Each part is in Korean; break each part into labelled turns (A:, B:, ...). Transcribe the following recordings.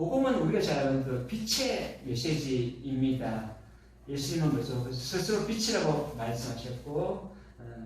A: 복음은 우리가 잘 아는 그 빛의 메시지입니다. 예수님은 그래서 스스로 빛이라고 말씀하셨고,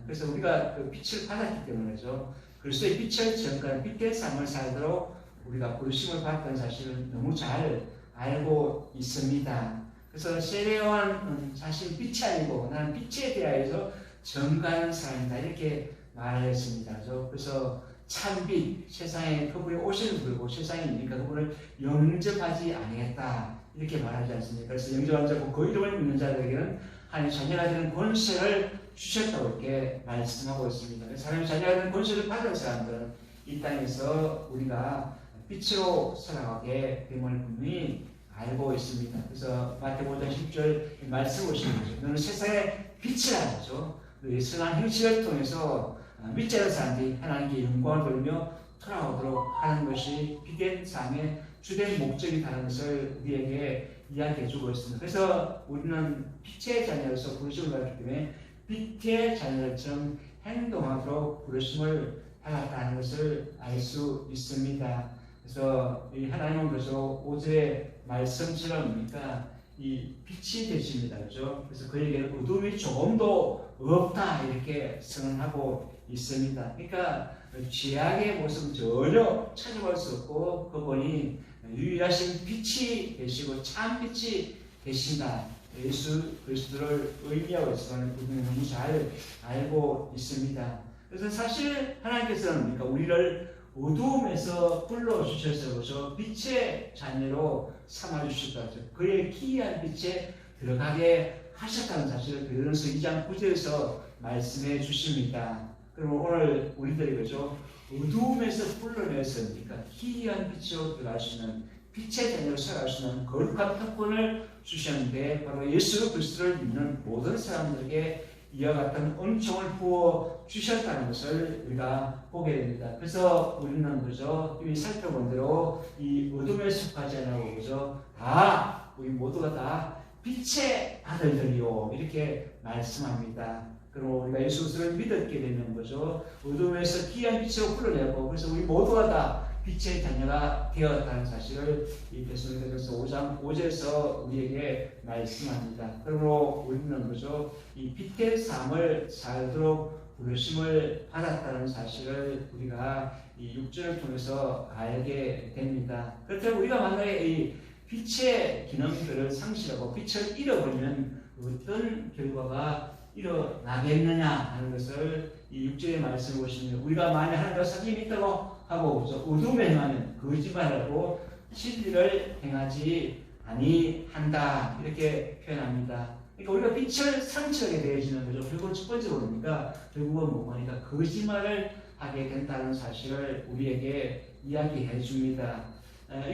A: 그래서 우리가 그 빛을 받았기 때문에죠. 그리스도의 빛을 전가하는 빛의 삶을 살도록 우리가 부르심을 받았다는 사실을 너무 잘 알고 있습니다. 그래서 세례요한은 사실 빛이 아니고 나는 빛에 대하여서 전가하는 사람이다 이렇게 말했습니다. 그래서 참빛, 세상에 그분이 오시는 분이고 세상이니까 그분을 영접하지 아니겠다 이렇게 말하지 않습니까? 그래서 영접하는 자고 그 이름을 믿는 자들에게는 하나님의 자녀가 되는 권세를 주셨다고 이렇게 말씀하고 있습니다. 그래서 하나님의 자녀가 되는 권세를 받은 사람들은 이 땅에서 우리가 빛으로 살아가게 됨을 분명히 알고 있습니다. 그래서 마태복음 5장 10절 말씀 보시는 거죠. 너는 세상의 빛이라는 거죠. 너희 선한 행실을 통해서 믿지 않는 사람들이 하나님께 영광을 돌며 돌아오도록 하는 것이 빛된 삶의 주된 목적이라는 것을 우리에게 이야기해주고 있습니다. 그래서 우리는 빛의 자녀로서 부르심을 받기 때문에 빛의 자녀처럼 행동하도록 부르심을 받았다는 것을 알 수 있습니다. 그래서 이 하나님은 그래서 5절의 말씀처럼 그러니까 이 빛이 되십니다. 그렇죠? 그래서 그에게는 어둠이 조금도 없다 이렇게 선언하고 있습니다. 그러니까 죄악의 모습은 전혀 찾아볼 수 없고 그분이 유일하신 빛이 되시고 참 빛이 되신다. 예수 그리스도를 의미하고 있음을 우리는 너무 잘 알고 있습니다. 그래서 사실 하나님께서는 그러니까 우리를 어두움에서 불러주셔서 그래서 빛의 자녀로 삼아주셨다. 그의 기이한 빛에 들어가게 하셨다는 사실을 베드로전서 2장 9절에서 말씀해 주십니다. 그럼 오늘 우리들이 그죠? 어두움에서 불러내서 그러니까 기이한 빛으로 들어갈 수 있는 빛의 자녀로 살아갈 수 있는 거룩한 특권을 주셨는데 바로 예수 그리스도를 믿는 모든 사람들에게 이와 같은 은총을 부어 주셨다는 것을 우리가 보게 됩니다. 그래서 우리는 그죠? 이미 살펴본 대로 이 어둠에 속하지 않고 그죠? 다 우리 모두가 다 빛의 아들들이요 이렇게 말씀합니다. 그리고 우리가 예수 그리스도를 믿었게 되는 거죠. 어둠에서 귀한 빛으로 불러내고 그래서 우리 모두가 다 빛의 자녀가 되었다는 사실을 이 데살로니가전서 5장 5절에서 우리에게 말씀합니다. 그러므로 우리는 그죠? 이 빛의 삶을 살도록 부르심을 받았다는 사실을 우리가 이 6절을 통해서 알게 됩니다. 그렇다면 우리가 만약에 이 빛의 기능들을 상실하고 빛을 잃어버리면 어떤 결과가 일어나겠느냐 하는 것을 이 6절의 말씀을 보시면 우리가 만약 하나님과 사귐이 있다고 하고 어둠에 행하면 거짓말하고 진리를 행하지 아니한다 이렇게 표현합니다. 그러니까 우리가 빛을 상실하게 되어지는 거죠. 결국은 첫 번째로 보니까 결국은 뭐니까 거짓말을 하게 된다는 사실을 우리에게 이야기해 줍니다.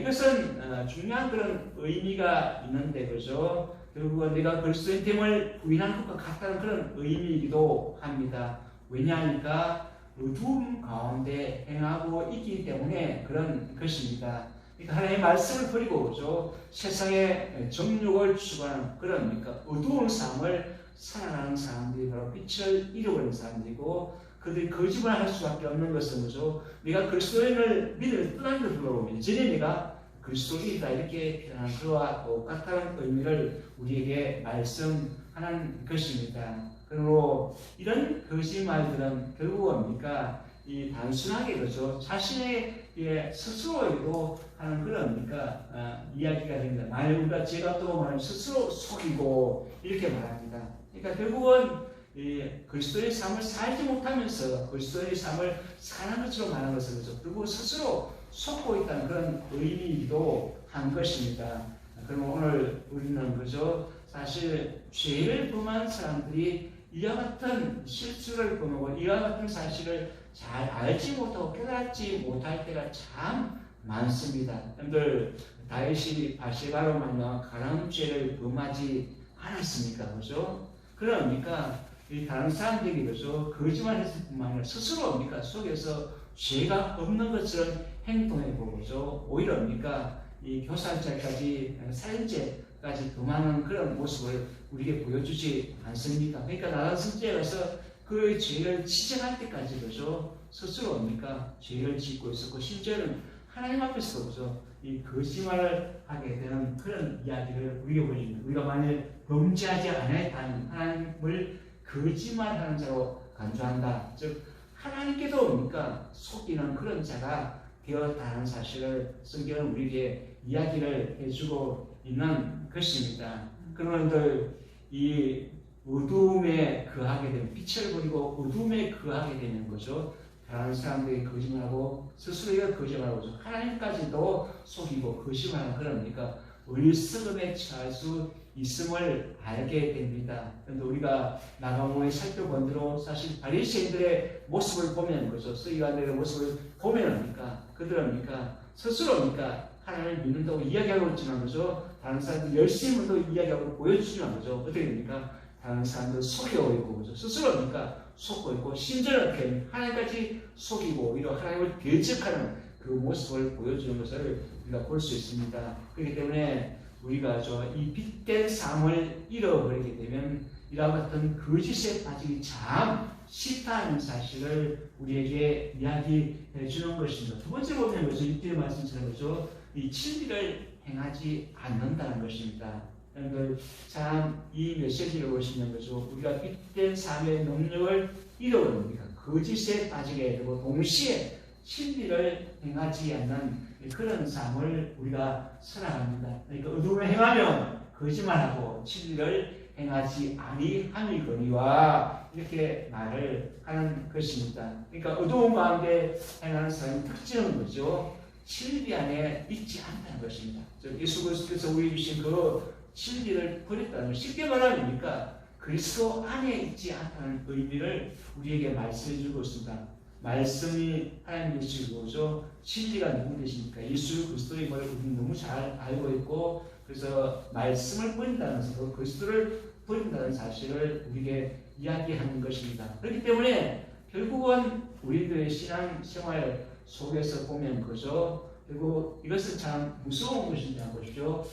A: 이것은 중요한 그런 의미가 있는데 그죠? 결국은 내가 그리스도의 됨을 부인하는 것과 같다는 그런 의미이기도 합니다. 왜냐하니까 어두움 가운데 행하고 있기 때문에 그런 것입니다. 그러니까 하나님의 말씀을 버리고 그죠? 세상의 정욕을 추구하는 그런 그러니까 어두운 삶을 살아가는 사람들이 바로 빛을 잃어버리는 사람들이고 그들이 거짓말을 할 수밖에 없는 것은 그죠? 내가 그리스도인을 믿음을 떠난 것을 보고 이전에 내가 그리스도인이다 이렇게 표현하는 그와 똑같은 의미를 우리에게 말씀하는 것입니다. 그리고 이런 거짓말들은 결국은 뭡니까? 이 단순하게 그렇죠. 자신의 스스로에도 하는 그런 이야기가 됩니다. 만약 우리가 죄가 또 말하면 스스로 속이고 이렇게 말합니다. 그러니까 결국은 이 그리스도의 삶을 살지 못하면서 그리스도의 삶을 사는 것으로 말하는 것은 그렇죠. 결국 스스로 속고 있다는 그런 의미이기도 한 것입니다. 그럼 오늘 우리는 그죠? 사실 죄를 범한 사람들이 이와 같은 실수를 범하고 이와 같은 사실을 잘 알지 못하고 깨닫지 못할 때가 참 많습니다. 여러분들 다윗이 바세바로 말미암아 가늠죄를 범하지 않았습니까? 그죠? 그러니까 이 다른 사람들이 그죠? 거짓말했을 뿐만 아니라 스스로 속에서 죄가 없는 것처럼 행동해보고 그죠? 오히려 이 교살죄까지 살인죄까지 범하는 그런 모습을 우리에게 보여주지 않습니까? 그러니까 나단 성죄에 가서 그 죄를 지적할 때까지 그죠? 스스로 죄를 짓고 있었고 심지어는 하나님 앞에서 그죠? 이 거짓말을 하게 되는 그런 이야기를 우리에게 보여줍니다. 우리가 만일 범죄하지 않았다는 하나님을 거짓말하는 자로 간주한다. 즉 하나님께도 뭡니까 속이는 그런 자가 되었다는 사실을 성경은 우리에게 이야기를 해주고 있는 것입니다. 그런데 이 어두움에 거하게 되면 빛을 버리고 어두움에 거하게 되는 거죠. 다른 사람들이 거짓말하고 스스로가 거짓말하고 하나님까지도 속이고 거짓말하는 그러니까 어리석음에 처할 수 있음을 알게 됩니다. 그런데 우리가 나가모에 살펴본 대로 사실 바리새인들의 모습을 보면 그죠. 서기관들의 모습을 보면 그들은 스스로 하나님을 믿는다고 이야기하고 있지만 그죠. 다른 사람들 열심히 또 이야기하고 보여주지만 그죠. 어떻게 됩니까? 다른 사람들 속이고 있고 그죠. 스스로 속고 있고 심지어는 하나님까지 속이고 오히려 하나님을 대적하는 그 모습을 보여주는 것을 우리가 볼 수 있습니다. 그렇기 때문에 우리가 이 빛된 삶을 잃어버리게 되면 이와 같은 거짓에 빠지기 참 쉽다는 사실을 우리에게 이야기해 주는 것입니다. 두 번째 보면 그죠. 이때 말씀처럼 그죠. 이 진리를 행하지 않는다는 것입니다. 여러분들 참 이 메시지를 보시면 그죠. 우리가 빛된 삶의 능력을 잃어버립니다. 거짓에 빠지게 되고 동시에 진리를 행하지 않는 그런 삶을 우리가 살아갑니다. 그러니까 어둠을 행하면 거짓말하고 진리를 행하지 아니함이거니와 이렇게 말을 하는 것입니다. 그러니까 어두운 가운데 행하는 사람의 특징은 뭐죠? 진리 안에 있지 않다는 것입니다. 예수 그리스도께서 우리 주신 그 진리를 버렸다는 것. 쉽게 말하면 그리스도 안에 있지 않다는 의미를 우리에게 말씀해 주고 있습니다. 말씀이 하나님 되시고죠. 진리가 누구 되십니까? 예수 그리스도의 것을 우리는 너무 잘 알고 있고 그래서 말씀을 버린다는 것은 그리스도를 버린다는 사실을 우리에게 이야기하는 것입니다. 그렇기 때문에 결국은 우리들의 신앙 생활 속에서 보면 그죠. 그리고 이것은 참 무서운 것인지 보십시오.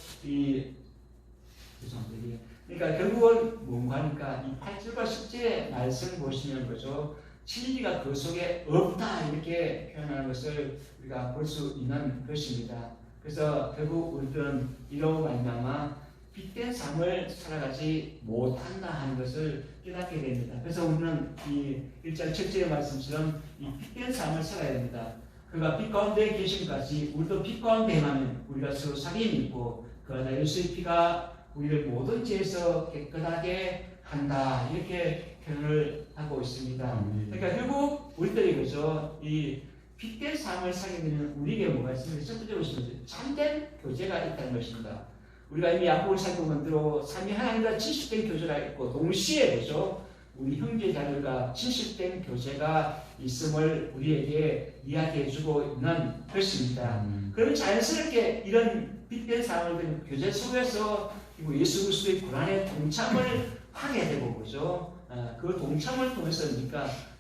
A: 그러니까 결국은 뭔가 하니까 이 8절과 10절의 말씀 보시면 그죠. 진리가 그 속에 없다 이렇게 표현하는 것을 우리가 볼 수 있는 것입니다. 그래서 결국 우리들은 이로 말미암아 빛된 삶을 살아가지 못한다 하는 것을 깨닫게 됩니다. 그래서 우리는 이 1장 7절의 말씀처럼 이 빛된 삶을 살아야 됩니다. 그가 빛 가운데 계신 같이 우리도 빛 가운데 행하면 우리가 서로 사귐이 있고 그러나 예수의 피가 우리를 모든 죄에서 깨끗하게 한다 이렇게 표현을 하고 있습니다. 그러니까 결국 우리들이 그죠 이 빛된 삶을 살게 되면 우리에게 뭐가 있습니까? 첫 번째 보시면 참된 교제가 있다는 것입니다. 우리가 이미 야고보를 살펴본 대로 삼위 하나님과 친실된 교제가 있고 동시에 그죠 우리 형제자들과 친실된 교제가 있음을 우리에게 이야기해주고 있는 것입니다. 그러면 자연스럽게 이런 빛된 삶을 교제 속에서 예수 그리스도의 고난에 동참을 하게 되고 그죠. 그 동참을 통해서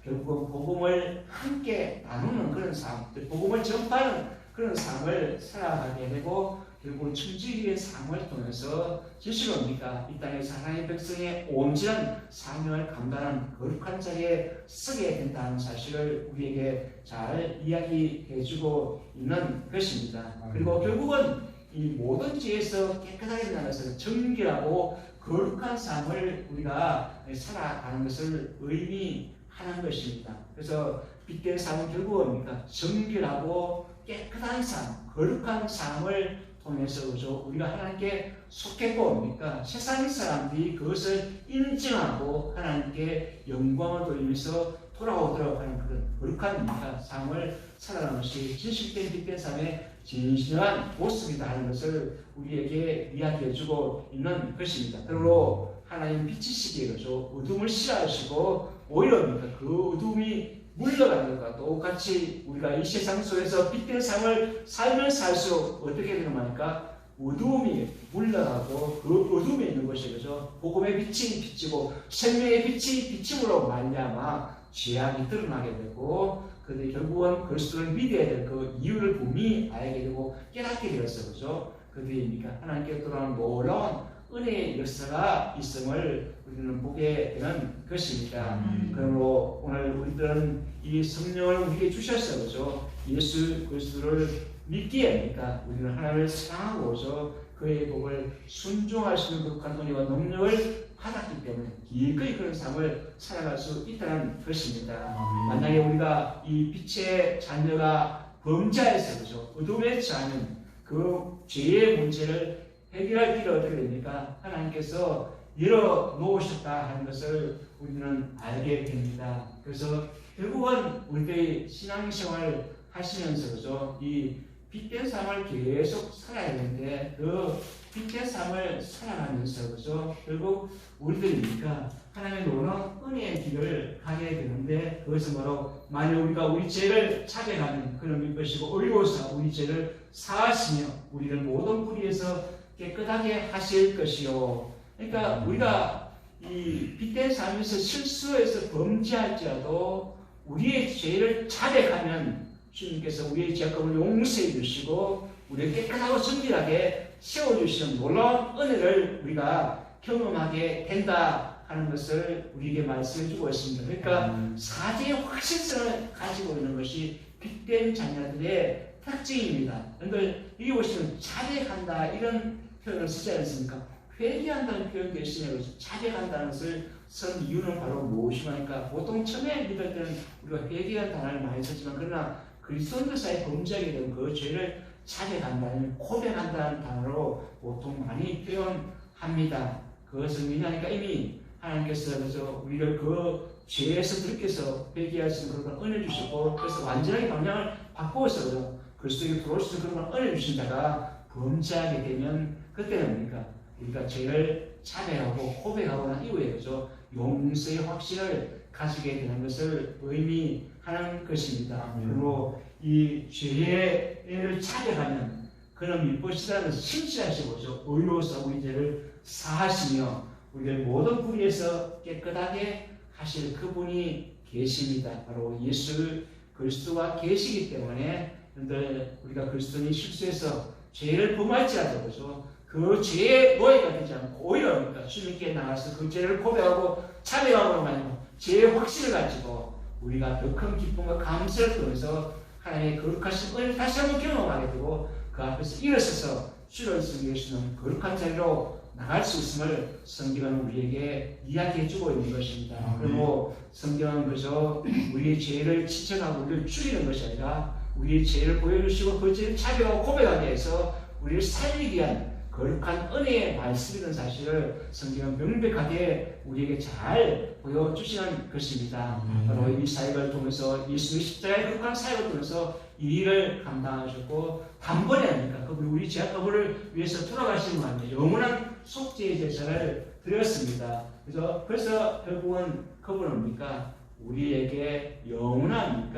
A: 결국은 복음을 함께 나누는 그런 삶, 복음을 전파하는 그런 삶을 살아가게 되고 결국은 천주교의 삶을 통해서 진실로 이 땅에서 하나님의 백성의 온전한 사명을 감당하는 거룩한 자리에 서게 된다는 사실을 우리에게 잘 이야기해주고 있는 것입니다. 그리고 결국은 이 모든 죄에서 깨끗하게 된다는 것은 정결하고 거룩한 삶을 우리가 살아가는 것을 의미하는 것입니다. 그래서 빛된 삶은 결국은 뭡니까? 정결하고 깨끗한 삶, 거룩한 삶을 통해서 그죠? 우리가 하나님께 속했고 뭡니까? 세상 사람들이 그것을 인정하고 하나님께 영광을 돌리면서 돌아오도록 하는 그런 거룩한 삶을 살아가는 것이 진실된 빛된 삶의 진실한 모습이다 하는 것을 우리에게 이야기해주고 있는 것입니다. 그러므로 하나님 빛이시기에 그죠? 어둠을 싫어하시고 오히려 그 어둠이 물러가는 것과 똑같이 우리가 이 세상 속에서 빛된 삶을 살면서 살수록 어떻게 되는 겁니까? 어두움이 물러가고 그 어둠에 있는 것이 그죠? 복음의 빛이 비치고 생명의 빛이 비침으로 말미암아 죄악이 드러나게 되고 그들이 결국은 그리스도를 믿어야 될 그 이유를 분명히 알게 되고 깨닫게 되었어 그죠? 그들이 하나님께 돌아오는 놀라운 은혜의 역사가 있음을 우리는 보게 되는 것입니다. 그러므로 오늘 우리들은 이 성령을 우리에게 주셨어요. 그죠? 예수 그리스도를 믿기에 우리는 하나님을 사랑하고 그의 복을 순종할 수 있는 극한 은혜와 능력을 받았기 때문에 기꺼이 그런 삶을 살아갈 수 있다는 것입니다. 만약에 우리가 이 빛의 자녀가 범죄에서 어둠에 처하는 그 죄의 문제를 해결할 길을 어떻게 됩니까? 하나님께서 열어놓으셨다 하는 것을 우리는 알게 됩니다. 그래서 결국은 우리의 신앙생활을 하시면서 이 빛된 삶을 계속 살아야 되는데 그 빛된 삶을 살아가면서 결국 우리들이니까 하나님의 놀라운 은혜의 길을 가게 되는데 그것은 바로 만약 우리가 우리 죄를 자백하는 그런 것이고 의로서 우리 죄를 사하시며 우리를 모든 불의에서 깨끗하게 하실 것이요. 그러니까 우리가 이 빛된 삶에서 실수해서 범죄할지라도 우리의 죄를 자백하면 주님께서 우리의 죄악을 용서해 주시고 우리를 깨끗하고 정결하게 세워주시는 놀라운 은혜를 우리가 경험하게 된다 하는 것을 우리에게 말씀해 주고 있습니다. 그러니까 사죄의 확실성을 가지고 있는 것이 빛된 자녀들의 특징입니다. 여러분들 여기 보시면 자백한다 이런 표현을 쓰지 않습니까? 회개한다는 표현 대신에 자백한다는 것을 쓴 이유는 바로 무엇이니까 보통 처음에 믿을 때는 우리가 회개한 단어를 많이 썼지만 그러나 그리스도인들 사이에 범죄하게 된 그 죄를 자백한다는 고백한다는 단어로 보통 많이 표현합니다. 그것은 왜냐하니까 이미 하나님께서 그래서 우리를 그 죄에서 들켜서 회개할 수 있는 그런 은혜 주시고 그래서 완전하게 방향을 바꾸어서 그리스도에게 들어올 수 있는 그런 은혜 주신 자가 범죄하게 되면 그때는 뭡니까? 우리가 죄를 자백하고 고백하고 난 이후에 용서의 확신을 가지게 되는 것을 의미하는 것입니다. 그리고 이 죄를 자백하면 그는 미쁘시다는 것을 신실하시고 의로워서 우리 죄를 사하시며 우리를 모든 불의에서 깨끗하게 하실 그분이 계십니다. 바로 예수 그리스도가 계시기 때문에 우리가 그리스도인이 실수해서 죄를 범할지라도 그 죄의 노예가 되지 않고 오히려 주님께 나가서 그 죄를 고백하고 자백함으로 말미암아 죄의 확신을 가지고 우리가 더 큰 기쁨과 감사를 통해서 하나님의 거룩하신 은혜를 다시 한번 경험하게 되고 그 앞에서 일어서서 주를 섬길 수 있는 거룩한 자리로 나갈 수 있음을 성경은 우리에게 이야기해 주고 있는 것입니다. 그리고 성경은 우리의 죄를 지적하고 우리를 죽이는 것이 아니라 우리의 죄를 보여주시고 그 죄를 자백하고 고백하게 해서 우리를 살리기 위한 거룩한 은혜의 말씀이라는 사실을 성경은 명백하게 우리에게 잘 보여주시는 것입니다. 바로 이 사역을 통해서 예수의 십자가의 거룩한 사역을 통해서 이 일을 감당하셨고 단번에 하니까 그분이 우리 죄악값을 위해서 돌아가시는 거 아니에요. 영원한 속죄의 제사를 드렸습니다. 그래서 결국은 그분은 뭡니까? 우리에게 영원한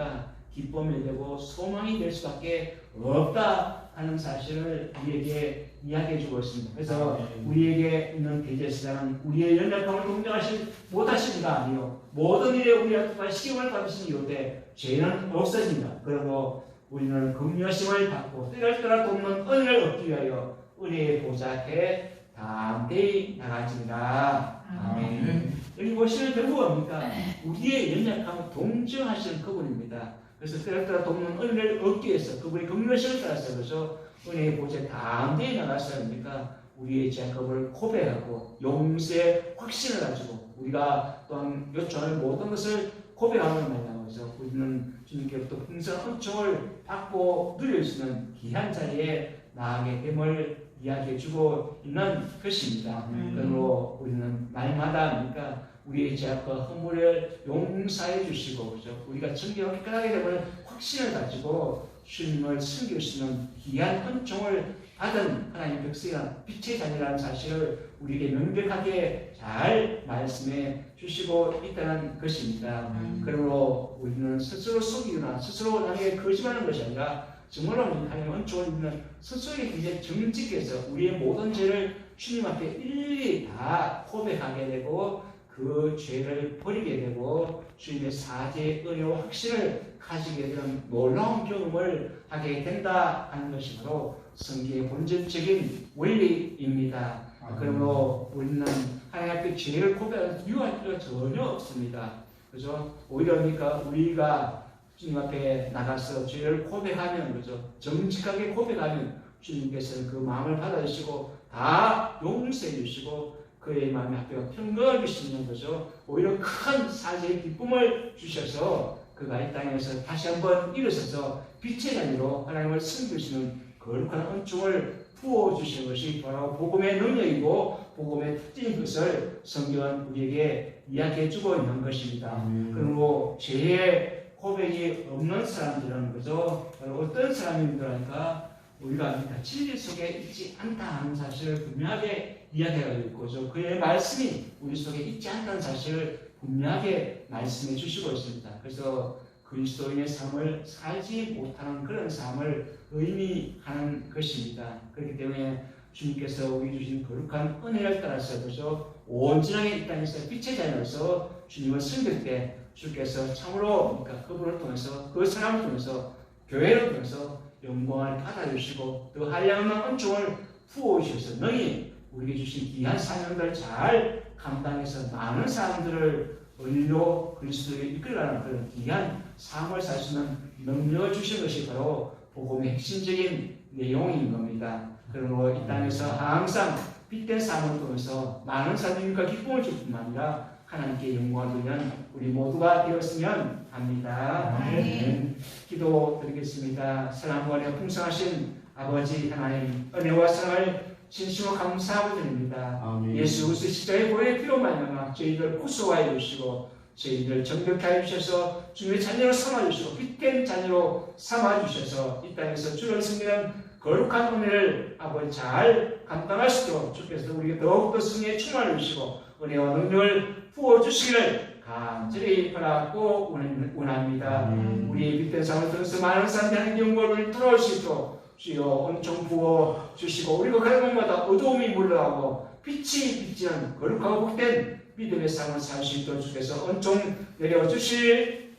A: 기쁨이 되고 소망이 될 수밖에 없다 하는 사실을 우리에게 이야기해 주고 있습니다. 그래서 우리에게 있는 대제사장은 우리의 연약함을 동정하시 못하십니다. 아니요. 모든 일에 우리가 똑같이 시험을 받으신 이유에 죄는 없어집니다. 그리고 우리는 긍휼하심을 받고 때를 따라 돕는 은혜를 얻기 위하여 은혜의 보좌에 담대히 나가집니다. 아멘. 여기 보시면 결국 뭡니까? 우리의 연약함을 동정하시는 그분입니다. 그래서 때를 따라 돕는 은혜를 얻기 위해서 그분의 긍휼하심을 따라서 은혜의 보좌에 담대히 나가서 합니까? 우리의 죄악을 고백하고 용서의 확신을 가지고 우리가 또한 요청하는 모든 것을 고백하는 말이죠. 우리는 주님께로부터 풍성한 은총을 받고 누릴 수 있는 귀한 자리에 나가게 됨을 이야기해주고 있는 것입니다. 그리고 우리는 날마다 우리의 죄악과 허물을 용서해 주시고 우리가 정결하게 깨끗하게 되면 확신을 가지고 주님을 섬길 수 있는 귀한 은총을 받은 하나님의 백성이란 빛의 자녀라는 사실을 우리에게 명백하게 잘 말씀해 주시고 있다는 것입니다. 그러므로 우리는 스스로 속이거나 스스로 남에게 거짓말하는 것이 아니라 정말로 하나님의 은총을 입는 스스로에게 굉장히 정직해서 우리의 모든 죄를 주님 앞에 일일이 다 고백하게 되고 그 죄를 버리게 되고 주님의 사죄의 은혜와 확신을 가지게 되는 놀라운 경험을 하게 된다 하는 것이 바로 성경의 본질적인 원리입니다. 그러므로 우리는 하나님 앞에 죄를 고백할 이유가 전혀 없습니다. 그죠? 오히려 우리가 주님 앞에 나가서 죄를 고백하면 그죠. 정직하게 고백하면 주님께서는 그 마음을 받아주시고 다 용서해 주시고 그의 마음의 합회가 평강을 주시는 거죠. 오히려 큰 사죄의 기쁨을 주셔서 그가 이 땅에서 다시 한번 일어서서 빛의 자리로 하나님을 섬기시는 거룩한 은총을 부어주신 것이 바로 복음의 능력이고 복음의 특징인 것을 성경은 우리에게 이야기해주고 있는 것입니다. 그리고 죄의 고백이 없는 사람들은 그죠? 어떤 사람인가 우리가 압니다. 진리 속에 있지 않다 하는 사실을 분명하게 이야기하고 있고 그의 말씀이 우리 속에 있지 않다는 사실을 분명하게 말씀해 주시고 있습니다. 그래서 그리스도인의 삶을 살지 못하는 그런 삶을 의미하는 것입니다. 그렇기 때문에 주님께서 우리 주신 거룩한 은혜를 따라서 그죠? 온전하게 이 땅에서 빛의 자녀로서 주님을 섬길 때 주께서 참으로 그러니까 그분을 통해서 그 사람을 통해서 교회를 통해서 영광을 받아주시고 또 한량한 은총을 부어주셔서 너희 우리에게 주신 귀한 사명들을 잘 감당해서 많은 사람들을 의로 그리스도에 이끌어가는 그런 귀한 삶을 살 수 있는 능력을 주신 것이 바로 복음의 핵심적인 내용인 겁니다. 그리고 이 땅에서 항상 빛된 삶을 통해서 많은 사람들과 기쁨을 줄 뿐만 아니라 하나님께 영광을 드리는 우리 모두가 되었으면 합니다. 아멘. 기도드리겠습니다. 사랑과 은혜가 풍성하신 아버지 하나님 은혜와 사랑을 진심으로 감사하고 드립니다. 아멘. 예수 그리스도 십자가의 보혈의 피로 말미암아 저희들 구속하여 주시고 저희들 정결케 하여 주셔서 주님의 자녀로 삼아 주시고 빛된 자녀로 삼아 주셔서 이 땅에서 주를 섬기는 거룩한 은혜를 아버지 잘 감당할 수 있도록 주께서 우리에게 더욱더 승리에 충만해 주시고 은혜와 능력을 부어주시기를 간절히 바라고 원합니다. 우리의 빛된 삶을 통해서 많은 사람들이 영광을 돌아올 수 있도록 주여 엄청 부어주시고 우리가 가는 곳마다 어두움이 물러가고 빛이 비치는 거룩하고 복된 믿음의 삶을 살 수 있도록 주께서 엄청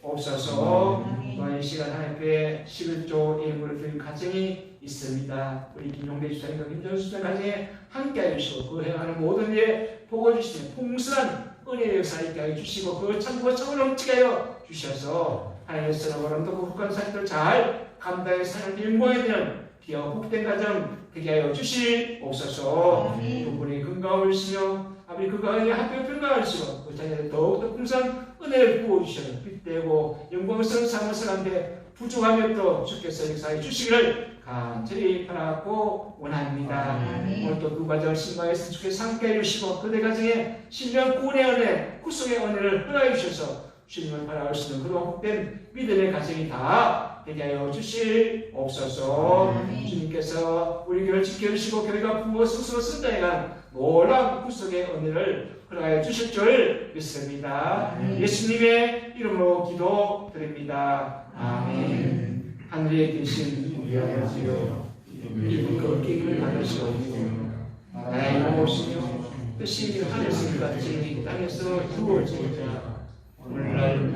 A: 내려주시옵소서. 또한 이 시간 하나님께 11조 예물을 드린 가정이 있습니다. 우리 김용대 주사님과 김정수 주사님 가정에 함께해 주시고 그 행하는 모든 일에 복을 주시며 풍성한 은혜의 역사를 있게 하여 주시고 그 천국과 천을 넘치게 하여 주셔서 하나님의 선하고 어렵고 거룩한 사실을 잘 감당해 사는 영광에 대한 귀하고 복된 가정 되게 하여 주시옵소서. 두 분이 건강을 주시며 아버지 그 가정에 학교 평강을 주시고 그 자녀에 더욱더 풍성한 은혜를 부어주셔서 빛되고 영광스러운 삶을 살는데 부족함이 없도록 주께서 역사해 주시기를 간절히 바라고 원합니다. 오늘 또 두 가정을 신방에서 주께서 함께해 주시고 그대 가정에 신령 구원의 은혜 구속의 은혜를 허락해 주셔서 주님을 바라볼 수 있는 그런 복된 믿음의 가정이 다 되게 하여 주시옵소서. 주님께서 우리 교회를 지켜주시고 교회가 부어 스스로 성장해간 놀라운 구속의 은혜를 허락하여 주실 줄 믿습니다. 예수님의 이름으로 기도드립니다. 아멘. 하늘에 계신 우리 아버지여 이름을 거룩히 이름을 받으시옵소서. 나의 이름으시며 뜻이 하늘에서 같이 땅에서 이루어지고자 오늘날